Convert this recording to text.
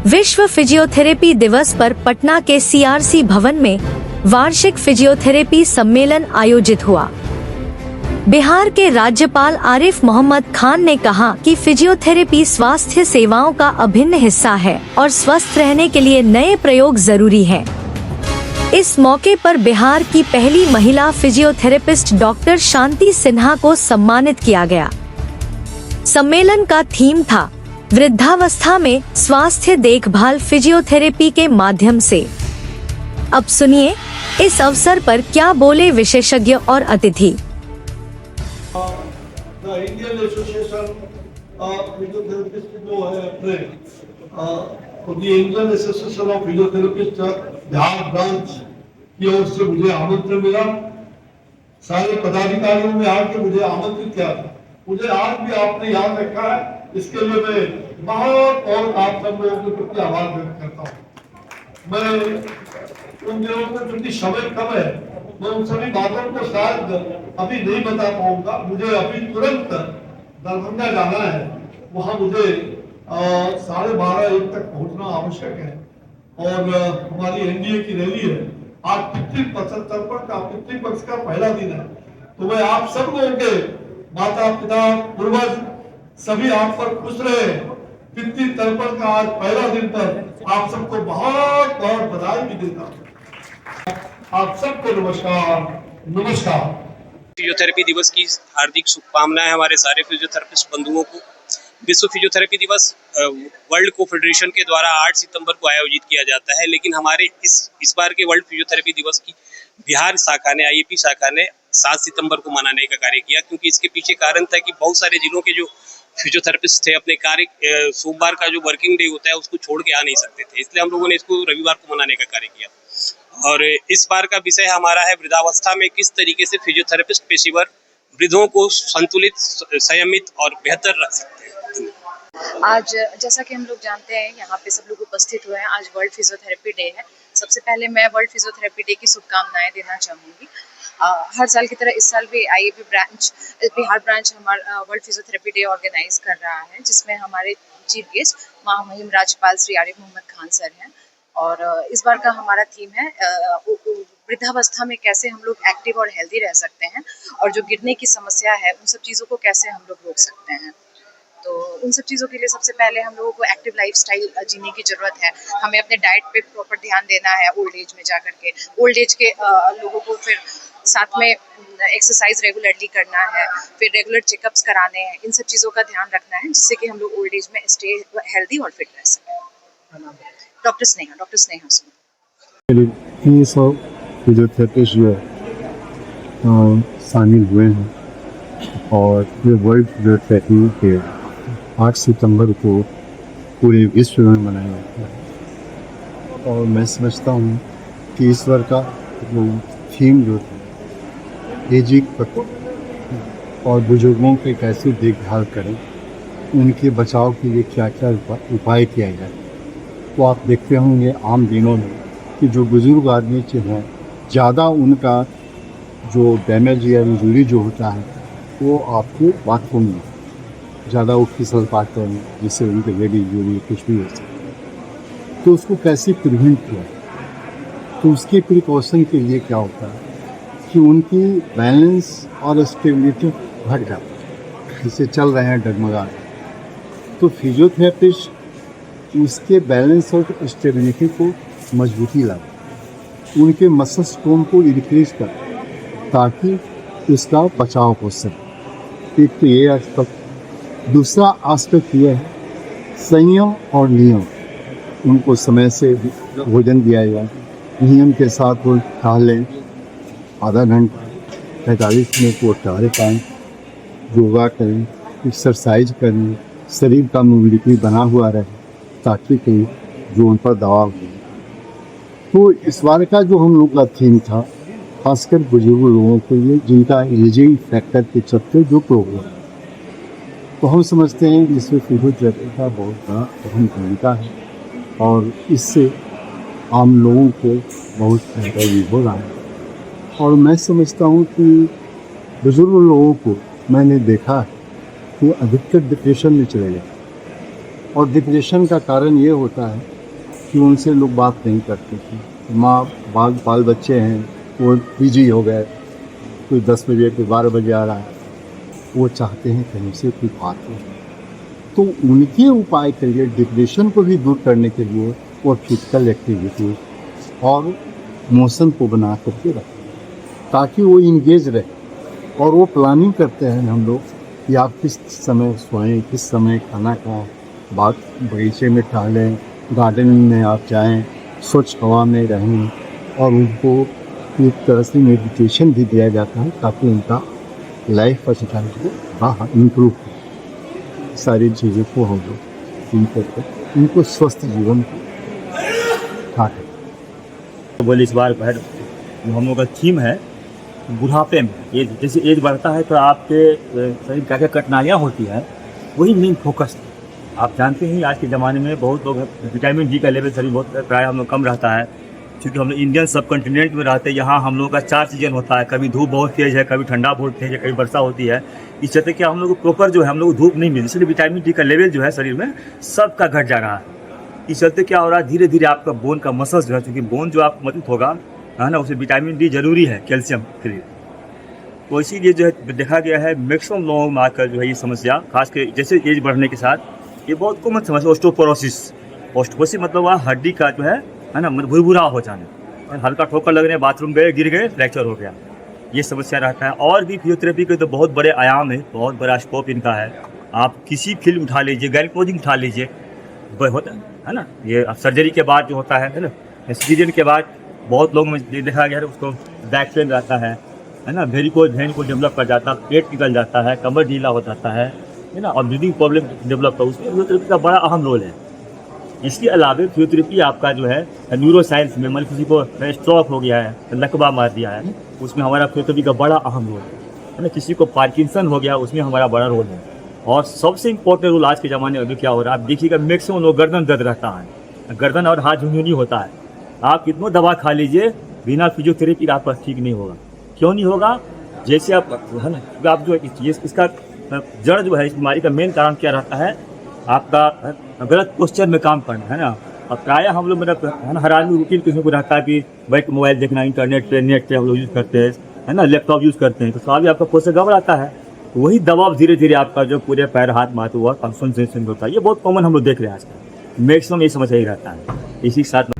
विश्व फिजियोथेरेपी दिवस पर पटना के सीआरसी भवन में वार्षिक फिजियोथेरेपी सम्मेलन आयोजित हुआ। बिहार के राज्यपाल आरिफ मोहम्मद खान ने कहा कि फिजियोथेरेपी स्वास्थ्य सेवाओं का अभिन्न हिस्सा है और स्वस्थ रहने के लिए नए प्रयोग जरूरी है। इस मौके पर बिहार की पहली महिला फिजियोथेरेपिस्ट डॉक्टर शांति सिन्हा को सम्मानित किया गया। सम्मेलन का थीम था वृद्धावस्था में स्वास्थ्य देखभाल फिजियोथेरेपी के माध्यम से। अब सुनिए इस अवसर पर क्या बोले विशेषज्ञ और अतिथि। इंडियन एसोसिएशन ऑफ फिजियोथेरेपिस्ट जो है अपने Indian association of physiotherapist Bihar branch की ओर से मुझे आमंत्रण मिला। सारे पदाधिकारियों ने आके मुझे आमंत्रित किया था। मुझे आज भी आपने याद रखा है, इसके लिए मैं बहुत और आप सब लोगों के प्रति आभार व्यक्त करता हूँ। मैं उन दिनों में चूंकि समय कम है, मैं उन सभी बातों को शायद अभी नहीं बता पाऊंगा। मुझे अभी तुरंत दरभंगा जाना है, वहाँ मुझे 12:30-1 तक पहुँचना आवश्यक है और हमारी एनडीए की रैली है। आज पितृपक्ष का पहला दिन है, तो मैं आप सब लोगों के माता पिता पूर्वज सभी आप पर खुश रहे। पितृतर्पण का आज पहला दिन पर आप सबको बहुत बहुत बधाई भी देता हूँ। आप सबको नमस्कार। फिजियोथेरेपी दिवस की हार्दिक शुभकामनाएं हमारे सारे फिजियोथेरेपिस्ट बंधुओं को। विश्व फिजियोथेरेपी दिवस वर्ल्ड कोफेडरेशन के द्वारा 8 सितंबर को आयोजित किया जाता है, लेकिन हमारे इस बार के वर्ल्ड फिजियोथेरेपी दिवस की बिहार शाखा ने, आईएपी शाखा ने 7 सितंबर को मनाने का कार्य किया, क्योंकि इसके पीछे कारण था कि बहुत सारे जिलों के जो फिजियोथेरेपिस्ट थे अपने कार्य सोमवार का जो वर्किंग डे होता है उसको छोड़ के आ नहीं सकते थे, इसलिए हम लोगों ने इसको रविवार को मनाने का कार्य किया। और इस बार का विषय हमारा है वृद्धावस्था में किस तरीके से फिजियोथेरेपिस्ट पेशेवर वृद्धों को संतुलित, संयमित और बेहतर रख सकते हैं। आज जैसा कि हम लोग जानते हैं, यहाँ पे सब लोग उपस्थित हुए हैं। आज वर्ल्ड फिजियोथेरेपी डे है। सबसे पहले मैं वर्ल्ड फिजियोथेरेपी डे की शुभकामनाएं देना चाहूँगी। हर साल की तरह इस साल भी आईएपी ब्रांच, बिहार ब्रांच हमारा वर्ल्ड फिजियोथेरेपी डे ऑर्गेनाइज कर रहा है, जिसमें हमारे चीफ गेस्ट महामहिम राज्यपाल श्री आरिफ मोहम्मद खान सर हैं। और इस बार का हमारा थीम है वृद्धावस्था में कैसे हम लोग एक्टिव और हेल्दी रह सकते हैं, और जो गिरने की समस्या है उन सब चीज़ों को कैसे हम लोग रोक सकते हैं। तो उन सब चीज़ों के लिए सबसे पहले हम लोगों को एक्टिव लाइफस्टाइल जीने की ज़रूरत है। हमें अपने डाइट पे प्रॉपर ध्यान देना है ओल्ड एज में जाकर के। ओल्ड एज के लोगों को फिर साथ में एक्सरसाइज रेगुलरली करना है, फिर रेगुलर चेकअप्स कराने हैं। इन सब चीज़ों का ध्यान रखना है, जिससे कि हम लोग ओल्ड एज में स्टे हेल्दी और फिट रह सकें। डॉक्टर स्नेहा ये सब फिजियोथेरेपिस्ट जो शामिल हुए हैं और ये वर्ल्ड फिजियोथेरेपी के 8 सितंबर को पूरे विश्व में मनाया जाता है। और मैं समझता हूँ कि इस बार का जो थीम जो था एजिंग और बुजुर्गों के कैसे देखभाल करें, उनके बचाव के लिए क्या क्या उपाय किया जाए। तो आप देखते होंगे आम दिनों में कि जो बुज़ुर्ग आदमी के हैं, ज़्यादा उनका जो डैमेज या इंजरी जो होता है वो आपको बाथरूम में ज़्यादा वो फिसल पाते हैं, जिससे उनके लेडी इंजरी कुछ भी हो सकता है। तो उसको कैसे प्रिवेंट किया, तो उसके प्रिकॉशन के लिए क्या होता है कि उनकी बैलेंस और स्टेबिलिटी घट जाती है, जिससे चल रहे हैं डगमगा। तो फिजियोथेरेपिस्ट उसके बैलेंस और स्टेबिलिटी को मजबूती लाए, उनके मसल्स टोन को इंक्रीज कर, ताकि इसका बचाव हो सके। एक तो ये एस्पेक्ट। दूसरा एस्पेक्ट ये है संयम और नियम। उनको समय से भोजन दिया जाए, नियम के साथ वो टहलें, आधा घंटा 45 मिनट को टहल पाएँ, योगा करें, एक्सरसाइज करें, शरीर का मोबिलिटी बना हुआ रहे, ताकि कहीं जो उन पर दबाव हो। तो इस बार का जो हम लोग का थीम था, खासकर बुजुर्ग लोगों के लिए जिनका एजिंग फैक्टर के चलते जो प्रोग्राम, तो हम समझते हैं कि इसमें फिजियोथेरेपी का बहुत बड़ा अहम भूमिका है और इससे आम लोगों को बहुत फायदा भी हो रहा है। और मैं समझता हूँ कि बुजुर्ग लोगों को मैंने देखा है कि अधिकतर डिप्रेशन में चले जाते, और डिप्रेशन का कारण ये होता है कि उनसे लोग बात नहीं करते थे। माँ बाल बच्चे हैं, वो बिजी हो गए, कोई 10 बजे कोई 12 बजे आ रहा है, वो चाहते हैं कि हमसे कोई बात हो। तो उनके उपाय के लिए डिप्रेशन को भी दूर करने के लिए वो फिजिकल एक्टिविटी और मोशन को बना करके रखें ताकि वो इंगेज रहे। और वो प्लानिंग करते हैं हम लोग कि आप किस समय सोएं, किस समय खाना खाएं, बाग बगीचे में टहलें, गार्डनिंग में आप जाएं, स्वच्छ हवा में रहें। और उनको एक तरह से मेडिटेशन भी दिया जाता है ताकि उनका लाइफ स्टाइल इम्प्रूव हो। सारी चीज़ों को हम लोग इन करके उनको स्वस्थ जीवन हाँ बोले इस बार हम लोग का थीम है बुढ़ापे में। एज जैसे एज बढ़ता है तो आपके शरीर क्या क्या कठिनाइयाँ होती हैं, वही मेन फोकस है। आप जानते हैं आज के ज़माने में बहुत लोग विटामिन डी का लेवल शरीर बहुत प्राय हम लोग कम रहता है, क्योंकि हम लोग इंडियन सब कॉन्टिनेंट में रहते हैं। यहाँ हम लोग का 4 सीजन होता है, कभी धूप बहुत तेज़ है, कभी ठंडा बहुत तेज़ है, कभी वर्षा होती है। इस चलते क्या हम लोग को प्रॉपर जो है हम लोग को धूप नहीं मिलती, इसलिए विटामिन डी का लेवल जो है शरीर में सबका घट जा रहा है। इस चलते क्या हो रहा है, धीरे धीरे आपका बोन का मसल्स जो है, क्योंकि बोन जो आप मजबूत होगा है ना, उसे विटामिन डी जरूरी है कैल्शियम के लिए। तो इसीलिए जो है देखा गया है मैक्सिमम लोगों में आकर जो है ये समस्या, खास कर जैसे एज बढ़ने के साथ ये बहुत कॉमन समस्या ऑस्टियोपोरोसिस। ऑस्टियोपोरोसिस मतलब वह हड्डी का जो है ना भुरभुरा हो जाना, हल्का ठोकर लगने, बाथरूम गए, गिर गए, फ्रैक्चर हो गया, ये समस्या रहता है। और भी फिजियोथेरेपी के तो बहुत बड़े आयाम है, बहुत बड़ा स्कोप इनका है। आप किसी फील्ड उठा लीजिए, गायनेकोलॉजी उठा लीजिए, होता है ना, ये सर्जरी के बाद जो होता है ना, सीजन के बाद बहुत लोगों में देखा गया है उसको बैक पेन रहता है ना, वेरिकोज वेन को डेवलप कर जाता है, पेट निकल जाता है, कमर ढीला हो जाता है ना, और ब्रीदिंग प्रॉब्लम डेवलप हो, उसमें फिजियोथेरेपी का बड़ा अहम रोल है। इसके अलावा फिजियोथेरेपी आपका जो है न्यूरो साइंस में, मतलब किसी को स्ट्रोक हो गया है, लकवा मार दिया है, उसमें हमारा फिजियोथेरेपी का बड़ा अहम रोल है ना, किसी को पार्किंसन हो गया, उसमें हमारा बड़ा रोल है। और सबसे इम्पोर्टेंट रोल आज के ज़माने में क्या हो रहा है, आप देखिएगा मैक्सिमम लोग गर्दन दर्द रहता है, गर्दन और हाथ झुनझुनी होता है। आप कितना दवा खा लीजिए, बिना फिजियोथेरेपी आपका ठीक नहीं होगा। क्यों नहीं होगा? जैसे आप है ना, आप जो इसका जड़ जो है, इस बीमारी का मेन कारण क्या रहता है, आपका गलत पोस्चर में काम करना है ना। और प्रायः हम लोग मतलब है ना, हर आदमी रूटीन किसी को रहता है कि बैठ मोबाइल देखना, इंटरनेट पे, नेट पे हम लोग यूज़ करते हैं है ना, लैपटॉप यूज़ करते हैं, तो स्वाभाविक आपका पोस्चर गड़बड़ाता है। वही दबाव धीरे धीरे आपका जो पूरे पैर हाथ माथे हुआ कंसंट्रेशन होता है, ये बहुत कॉमन हम लोग देख रहे हैं आजकल। मैक्सिमम ये समस्या ही रहता है। इसी के साथ